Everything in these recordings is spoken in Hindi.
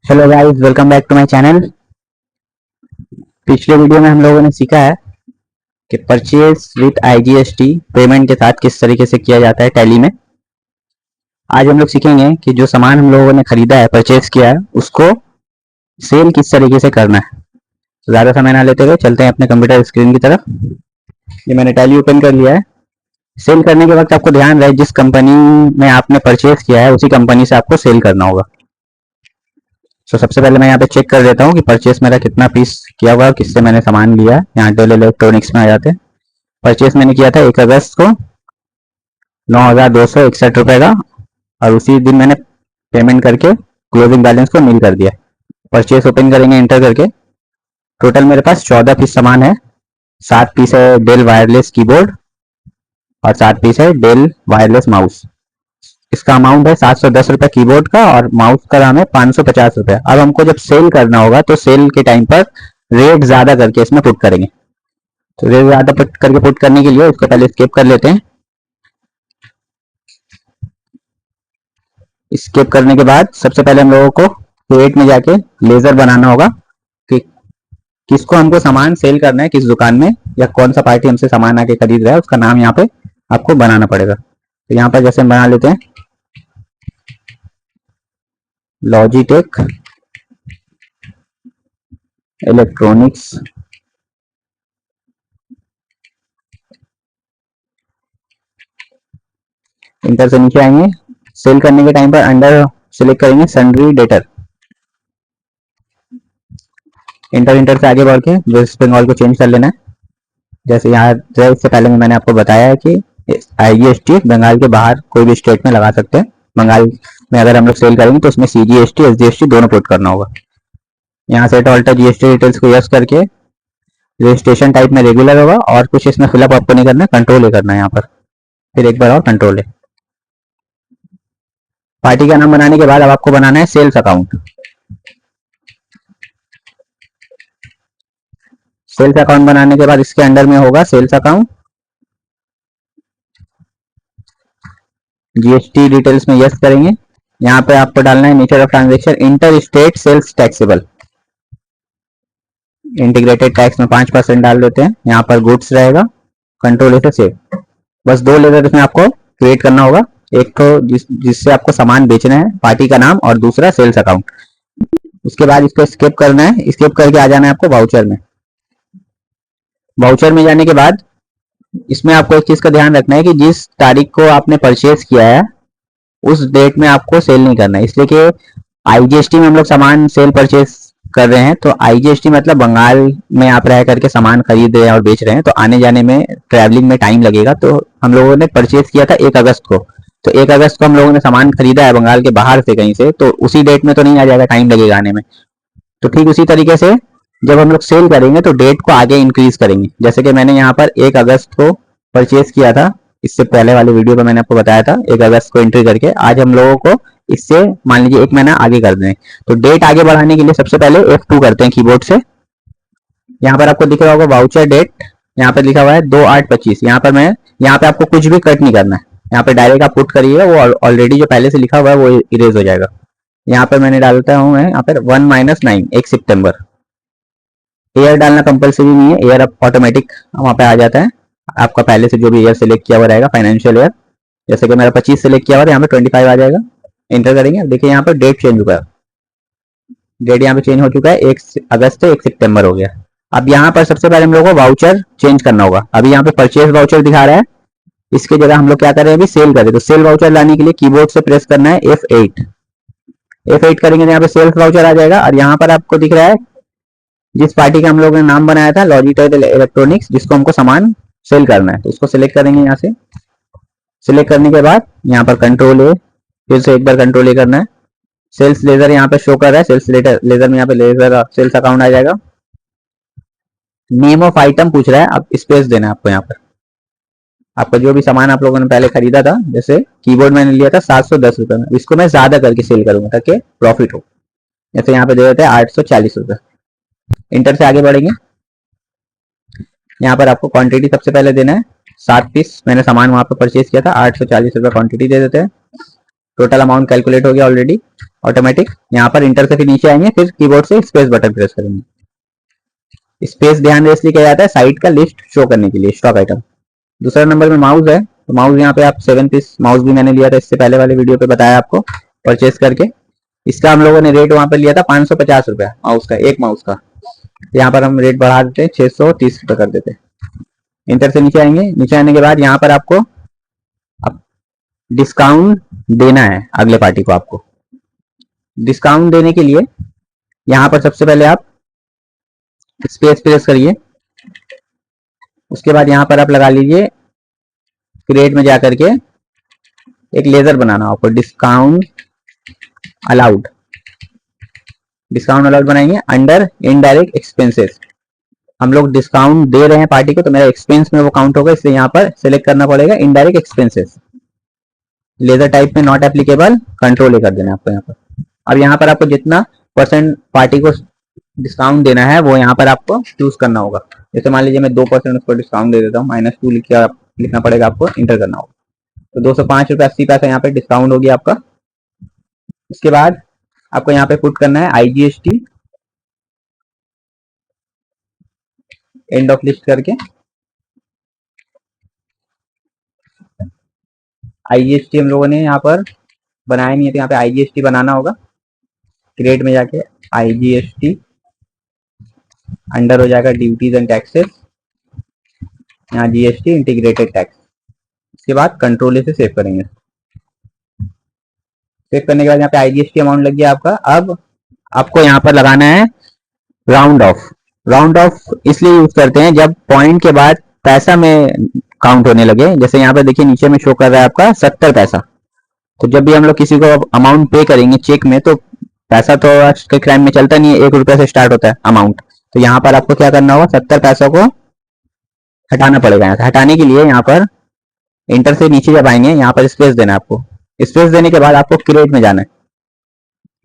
Hello guys, welcome back to my channel. पिछले वीडियो में हम लोगों ने सीखा है कि परचेज विद आईजीएसटी पेमेंट के साथ किस तरीके से किया जाता है टैली में। आज हम लोग सीखेंगे कि जो सामान हम लोगों ने खरीदा है, परचेज किया है, उसको सेल किस तरीके से करना है। तो ज़्यादा समय ना लेते हुए चलते हैं अपने कंप्यूटर स्क्रीन की तरफ। ये मैंने टैली ओपन कर लिया है। सेल करने के वक्त आपको ध्यान रहे जिस कंपनी में आपने परचेज किया है उसी कंपनी से आपको सेल करना होगा। तो सबसे पहले मैं यहाँ पे चेक कर देता हूँ कि परचेस मेरा कितना पीस किया हुआ है, किससे मैंने सामान लिया है। यहाँ डेल इलेक्ट्रॉनिक्स में आ जाते हैं। परचेस मैंने किया था 1 अगस्त को 9,261 रुपये का, और उसी दिन मैंने पेमेंट करके क्लोजिंग बैलेंस को नील कर दिया। परचेस ओपन करेंगे इंटर करके। टोटल मेरे पास 14 पीस सामान है। 7 पीस है डेल वायरलेस कीबोर्ड और 7 पीस है डेल वायरलेस माउस। इसका अमाउंट है 710 रुपये कीबोर्ड का, और माउस का दाम है 550 रुपये। अब हमको जब सेल करना होगा तो सेल के टाइम पर रेट ज्यादा करके इसमें पुट करेंगे। तो रेट ज्यादा पुट करके पुट करने के लिए इसको पहले स्किप कर लेते हैं। स्किप करने के बाद सबसे पहले हम लोगों को क्रिएट में जाके लेजर बनाना होगा कि किसको हमको सामान सेल करना है, किस दुकान में, या कौन सा पार्टी हमसे सामान आके खरीद रहा है, उसका नाम यहाँ पे आपको बनाना पड़ेगा। तो यहाँ पर जैसे हम बना लेते हैं लॉजिटेक इलेक्ट्रॉनिक्स। इंटर से नीचे आएंगे। सेल करने के टाइम पर अंडर सिलेक्ट करेंगे सन्ड्री डेटर। इंटर से आगे बढ़ के वेस्ट बंगाल को चेंज कर लेना है। जैसे यहाँ इससे पहले मैंने आपको बताया है कि आईजीएसटी बंगाल के बाहर कोई भी स्टेट में लगा सकते हैं। बंगाल में अगर हम लोग सेल करेंगे तो उसमें सीजीएसटी एसजीएसटी दोनों पुट करना होगा। यहाँ से ऑल्टर जीएसटी डिटेल्स को यस करके रजिस्ट्रेशन टाइप में रेगुलर होगा, और कुछ इसमें फिलअप आपको नहीं करना है, कंट्रोल ए करना है। यहाँ पर फिर एक बार और कंट्रोल ए। पार्टी का नाम बनाने के बाद अब आपको बनाना है सेल्स अकाउंट। सेल्स अकाउंट बनाने के बाद इसके अंडर में होगा सेल्स अकाउंट। जीएसटी डिटेल्स में यस करेंगे। यहाँ पे आपको डालना है nature of transaction inter state sales taxable. Integrated tax में 5% डाल देते हैं। यहाँ पर गुड्स रहेगा, कंट्रोल ए से सेव। बस 2 लेजर इसमें आपको क्रिएट करना होगा। एक तो जिससे आपको सामान बेचना है, पार्टी का नाम, और दूसरा सेल्स अकाउंट। उसके बाद इसको स्किप करना है। स्किप करके आ जाना है आपको वाउचर में। वाउचर में जाने के बाद इसमें आपको एक चीज का ध्यान रखना है कि जिस तारीख को आपने परचेज किया है उस डेट में आपको सेल नहीं करना है, इसलिए कि आईजीएसटी में हम लोग सामान सेल परचेज कर रहे हैं। तो आईजीएसटी मतलब बंगाल में आप रह करके सामान खरीद रहे हैं और बेच रहे हैं, तो आने जाने में ट्रैवलिंग में टाइम लगेगा। तो हम लोगों ने परचेज किया था 1 अगस्त को, तो 1 अगस्त को हम लोगों ने सामान खरीदा है बंगाल के बाहर से कहीं से, तो उसी डेट में तो नहीं आ जाएगा, टाइम लगेगा आने में। तो ठीक उसी तरीके से जब हम लोग सेल करेंगे तो डेट को आगे इंक्रीज करेंगे। जैसे कि मैंने यहाँ पर 1 अगस्त को परचेज किया था, इससे पहले वाले वीडियो में मैंने आपको बताया था 1 अगस्त को एंट्री करके। आज हम लोगों को इससे मान लीजिए 1 महीना आगे कर दें। तो डेट आगे बढ़ाने के लिए सबसे पहले F2 करते हैं कीबोर्ड से। यहाँ पर आपको दिख रहा होगा वाउचर डेट, यहाँ पर लिखा हुआ है 2/8/25। यहाँ पे आपको कुछ भी कट नहीं करना है। यहाँ पे डायरेक्ट आप पुट करिएगा, वो ऑलरेडी जो पहले से लिखा हुआ है वो इरेज हो जाएगा। यहाँ पर मैंने डालता हूँ, मैं यहाँ पर 1-9 1 सितंबर। एयर डालना कंपलसरी नहीं है, एयर ऑटोमेटिक वहाँ पे आ जाता है। आपका पहले से जो भी ईयर सिलेक्ट किया हुआ रहेगा, फाइनेंशियल ईयर, जैसे कि मेरा 25 सिलेक्ट किया हुआ था, यहाँ पे 25 आ जाएगा। एंटर करेंगे। देखिए यहाँ पर डेट चेंज हुआ है। डेट यहाँ पे चेंज हो चुका है, 1 अगस्त से 1 सितंबर हो गया। अब यहाँ पर सबसे पहले हम लोग को वाउचर चेंज करना होगा। अभी यहाँ पे परचेज वाउचर दिखा रहा है, इसके जगह हम लोग क्या करें, अभी सेल करें। तो सेल वाउचर लाने के लिए कीबोर्ड से प्रेस करना है F8। F8 करेंगे तो यहाँ पे सेल्स वाउचर आ जाएगा, और यहाँ पर आपको दिख रहा है जिस पार्टी का हम लोगों ने नाम बनाया था लॉजिटेक इलेक्ट्रॉनिक्स, जिसको हमको सामान सेल करना है, तो उसको सिलेक्ट करेंगे। यहाँ से सिलेक्ट करने के बाद यहाँ पर कंट्रोल ए, फिर से एक बार कंट्रोल ए करना है। सेल्स लेजर यहाँ पे शो कर रहा है, सेल्स लेजर में यहाँ पे लेजर सेल्स अकाउंट आ जाएगा। नेम ऑफ आइटम पूछ रहा है, अब स्पेस देना है आपको। यहाँ पर आपका जो भी सामान आप लोगों ने पहले खरीदा था, जैसे कीबोर्ड मैंने लिया था 710 रुपये में, इसको मैं ज्यादा करके सेल करूंगा ताकि प्रॉफिट हो। जैसे यहाँ पे दे देते हैं 840 रुपये। इंटर से आगे बढ़ेंगे। यहाँ पर आपको क्वांटिटी सबसे पहले देना है 7 पीस। मैंने सामान वहां पर परचेज किया था, 840 रुपये क्वांटिटी दे देते हैं। टोटल अमाउंट कैलकुलेट हो गया ऑलरेडी, ऑटोमेटिक। यहाँ पर इंटर से फिर नीचे आएंगे, फिर कीबोर्ड से स्पेस बटन प्रेस करेंगे। स्पेस ध्यान से इसलिए किया जाता है साइट का लिस्ट शो करने के लिए, स्टॉक आइटम। दूसरा नंबर में माउस है, तो माउस यहाँ पे आप 7 पीस माउस भी मैंने लिया था, इससे पहले वाले वीडियो पे बताया आपको परचेस करके। इसका हम लोगों ने रेट वहां पर लिया था 550 रुपया माउस का, एक माउस का। यहाँ पर हम रेट बढ़ा देते, 630 रुपये कर देते। इंटर से नीचे आएंगे, नीचे आने के बाद यहाँ पर आपको डिस्काउंट देना है अगले पार्टी को। आपको डिस्काउंट देने के लिए यहाँ पर सबसे पहले आप स्पेस प्रेस करिए, उसके बाद यहाँ पर आप लगा लीजिए क्रिएट में जाकर के एक लेजर बनाना आपको, डिस्काउंट अलाउड। डिस्काउंट अलाउड बनाएंगे अंडर इनडायरेक्ट एक्सपेंसेस। हम लोग डिस्काउंट दे रहे हैं पार्टी को, तो मेरा एक्सपेंस में वो काउंट होगा, इसलिए यहाँ पर सिलेक्ट करना पड़ेगा इनडायरेक्ट एक्सपेंसेस। लेजर टाइप में नॉट एप्लीकेबल, कंट्रोल ए कर देना आपको यहाँ पर। अब यहाँ पर आपको जितना % पार्टी को डिस्काउंट देना है वो यहाँ पर आपको चूज करना होगा। जैसे मान लीजिए मैं 2% उसको डिस्काउंट दे देता हूँ, -2 लिखना पड़ेगा आपको, इंटर करना होगा। तो 205 रुपये 80 पैसा यहाँ पे डिस्काउंट होगी आपका। उसके बाद आपको यहाँ पे पुट करना है IGST एंड ऑफ लिस्ट करके। IGST हम लोगों ने यहाँ पर बनाया नहीं है, तो यहाँ पे IGST बनाना होगा। क्रिएट में जाके IGST अंडर हो जाएगा ड्यूटीज एंड टैक्सेस, यहाँ GST इंटीग्रेटेड टैक्स। उसके बाद कंट्रोल से सेव करेंगे। सेव करने के बाद यहाँ पे IGST अमाउंट लग गया आपका। अब आपको यहाँ पर लगाना है राउंड ऑफ। राउंड ऑफ इसलिए यूज करते हैं जब पॉइंट के बाद पैसा में काउंट होने लगे। जैसे यहाँ पर देखिए नीचे में शो कर रहा है आपका 70 पैसा। तो जब भी हम लोग किसी को अमाउंट पे करेंगे चेक में, तो पैसा तो आज के क्राइम में चलता नहीं है, 1 रुपया से स्टार्ट होता है अमाउंट। तो यहाँ पर आपको क्या करना होगा, 70 पैसों को हटाना पड़ेगा। यहाँ से हटाने के लिए यहाँ पर इंटर से नीचे जब आएंगे, यहाँ पर स्पेस देना है आपको। स्पेस देने के बाद आपको क्रिएट में जाना है।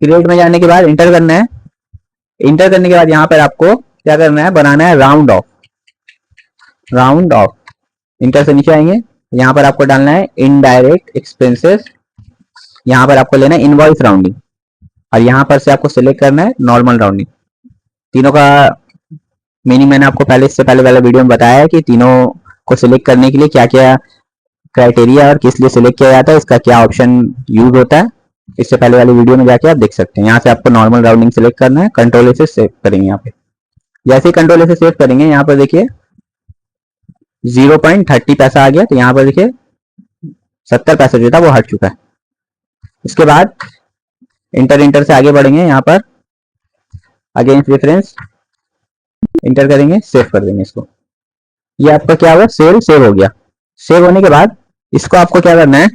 क्रिएट में जाने के बाद इंटर करना है। इंटर करने के बाद यहाँ पर आपको क्या करना है, बनाना है round of. Round of inter से नीचे आएंगे, यहाँ पर आपको डालना है इनडायरेक्ट एक्सपेंसेस। यहाँ पर आपको लेना है इनवॉइस राउंडिंग, और यहाँ पर से आपको सिलेक्ट करना है नॉर्मल राउंडिंग। तीनों का मीनिंग मैंने आपको पहले, इससे पहले वाले वीडियो में बताया है कि तीनों को सिलेक्ट करने के लिए क्या क्या क्राइटेरिया और किस लिए सिलेक्ट किया जाता है, इसका क्या ऑप्शन यूज होता है। इससे पहले वाली वीडियो में जाके आप देख सकते हैं। यहाँ से आपको नॉर्मल राउंडिंग सिलेक्ट करना है, कंट्रोल से सेव करेंगे। यहाँ पे जैसे ही कंट्रोल से सेव करेंगे, यहाँ पर देखिए 0.30 पैसा आ गया। तो यहाँ पर देखिए 70 पैसा जो था वो हट चुका है। इसके बाद इंटर से आगे बढ़ेंगे, यहाँ पर अगेंस्ट रेफरेंस इंटर करेंगे, सेव कर देंगे इसको। ये आपका क्या हुआ, सेव हो गया। सेव होने के बाद इसको आपको क्या करना है,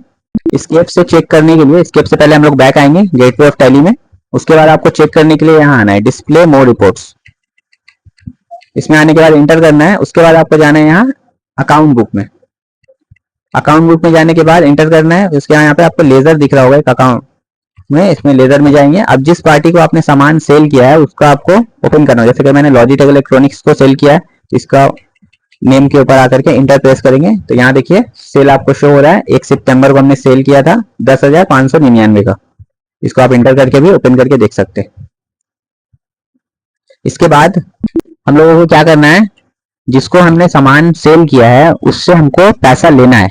स्केप से चेक करने के लिए, स्केप से पहले हम लोग बैक आएंगे गेटवे ऑफ टैली में। उसके बाद आपको चेक करने के लिए यहाँ आना है डिस्प्ले मोर रिपोर्ट्स। इसमें आने के बाद इंटर करना है। उसके बाद आपको जाना है यहाँ अकाउंट बुक में। अकाउंट बुक में जाने के बाद इंटर करना है। उसके यहाँ पे आपको लेजर दिख रहा होगा एक अकाउंट में, इसमें लेजर में जाएंगे। अब जिस पार्टी को आपने सामान सेल किया है उसका आपको ओपन करना है। जैसे कि मैंने लॉजिटेक इलेक्ट्रॉनिक्स को सेल किया है, इसका नेम के ऊपर आकर के इंटर प्रेस करेंगे। तो यहाँ देखिए सेल आपको शो हो रहा है। 1 सितंबर को हमने सेल किया था 10,599 का। इसको आप इंटर करके भी ओपन करके देख सकते हैं। इसके बाद हम लोगों को क्या करना है, जिसको हमने सामान सेल किया है उससे हमको पैसा लेना है।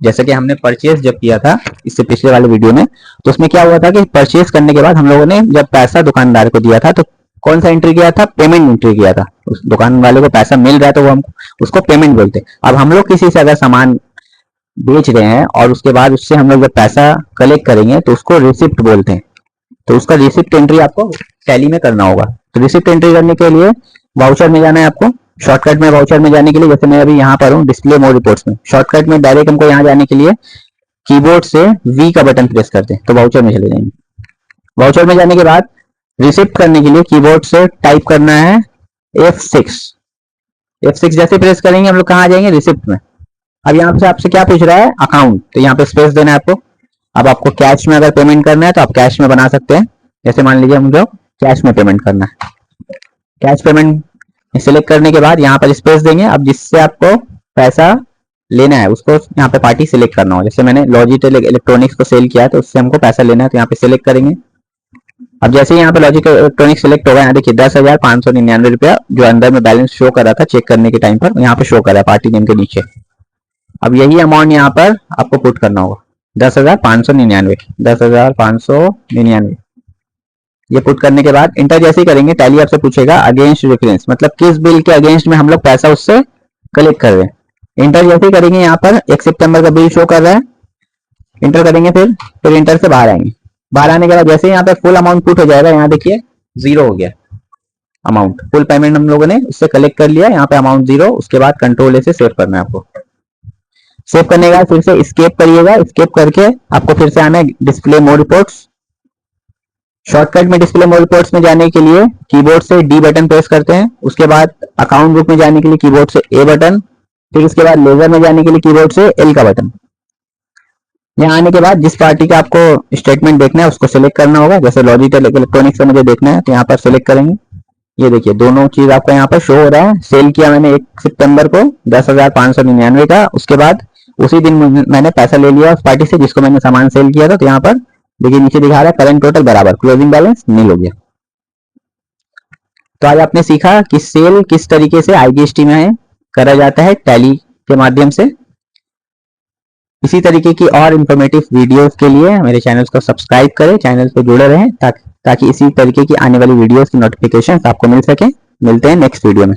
जैसे कि हमने परचेज जब किया था इससे पिछले वाले वीडियो में, तो उसमें क्या हुआ था कि परचेज करने के बाद हम लोगों ने जब पैसा दुकानदार को दिया था तो कौन सा एंट्री किया था, पेमेंट एंट्री किया था। उस दुकान वाले को पैसा मिल रहा है तो वो हम उसको पेमेंट बोलते हैं। अब हम लोग किसी से अगर सामान बेच रहे हैं और उसके बाद उससे हम लोग जब पैसा कलेक्ट करेंगे तो उसको रिसिप्ट बोलते हैं। तो उसका रिसिप्ट एंट्री आपको टैली में करना होगा। तो रिसिप्ट एंट्री करने के लिए वाउचर में जाना है आपको। शॉर्टकट में वाउचर में जाने के लिए, जैसे मैं अभी यहाँ पर हूँ डिस्प्ले मोर रिपोर्ट्स में, शॉर्टकट में डायरेक्ट हमको यहाँ जाने के लिए कीबोर्ड से वी का बटन प्रेस करते हैं तो वाउचर में चले जाएंगे। वाउचर में जाने के बाद रिसिप्ट करने के लिए कीबोर्ड से टाइप करना है F6। F6 जैसे प्रेस करेंगे हम लोग कहाँ आ जाएंगे, रिसिप्ट में। अब यहाँ से आपसे क्या पूछ रहा है, अकाउंट, तो यहाँ पे स्पेस देना है आपको। अब आपको कैश में अगर पेमेंट करना है तो आप कैश में बना सकते हैं। जैसे मान लीजिए हम लोग कैश में पेमेंट करना है, कैश पेमेंट सिलेक्ट करने के बाद यहाँ पर स्पेस देंगे। अब जिससे आपको पैसा लेना है उसको यहाँ पे पार्टी सिलेक्ट करना हो। जैसे मैंने लॉजिटेक इलेक्ट्रॉनिक्स को सेल किया है तो उससे हमको पैसा लेना है, तो यहाँ पे सिलेक्ट करेंगे। अब जैसे ही यहाँ पे लॉजिक इलेक्ट्रॉनिक सेलेक्ट होगा, यहाँ देखिए 10,599 रुपया जो अंदर में बैलेंस शो कर रहा था चेक करने के टाइम पर, यहाँ पे शो कर रहा है पार्टी नेम के नीचे। अब यही अमाउंट यहाँ पर आपको पुट करना होगा, 10,599, 10,599। ये पुट करने के बाद इंटर जैसे ही करेंगे, टैली आपसे पूछेगा अगेंस्ट रेफरेंस, मतलब किस बिल के अगेंस्ट में हम लोग पैसा उससे कलेक्ट कर रहे हैं। इंटर जैसे ही करेंगे, यहाँ पर 1 सितंबर का बिल शो कर रहा है, इंटर करेंगे, फिर इंटर से बाहर आएंगे। बाहर आने के बाद जैसे यहाँ पे फुल अमाउंट पुट हो जाएगा, यहाँ देखिए 0 हो गया अमाउंट, फुल पेमेंट हम लोगों ने उससे कलेक्ट कर लिया, यहाँ पे अमाउंट 0। उसके बाद कंट्रोल ए से सेव करना है आपको। सेव करने के बाद फिर से स्केप करिएगा, स्केप करके आपको फिर से आना है डिस्प्ले मोड रिपोर्ट्स। शॉर्टकट में डिस्प्ले मोड रिपोर्ट्स में जाने के लिए कीबोर्ड से डी बटन प्रेस करते हैं, उसके बाद अकाउंट बुक में जाने के लिए कीबोर्ड से ए बटन, फिर इसके बाद लेजर में जाने के लिए कीबोर्ड से एल का बटन। यहाँ आने के बाद जिस पार्टी का आपको स्टेटमेंट देखना है उसको सिलेक्ट करना होगा, जैसे लॉजिक इलेक्ट्रॉनिक्स से मुझे देखना है तो यहाँ पर सिलेक्ट करेंगे। ये देखिए दोनों चीज आपको यहाँ पर शो हो रहा है। सेल किया मैंने 1 सितंबर को 10,599 का, उसके बाद उसी दिन मैंने पैसा ले लिया उस पार्टी से जिसको मैंने सामान सेल किया था। तो यहाँ पर देखिए नीचे दिखा रहा है करंट टोटल बराबर क्लोजिंग बैलेंस नील हो गया। तो आज आपने सीखा कि सेल किस तरीके से आईजीएसटी में करा जाता है टैली के माध्यम से। इसी तरीके की और इंफॉर्मेटिव वीडियोस के लिए मेरे चैनल को सब्सक्राइब करें, चैनल पे जुड़े रहें ताकि इसी तरीके की आने वाली वीडियोस की नोटिफिकेशन आपको मिल सके। मिलते हैं नेक्स्ट वीडियो में।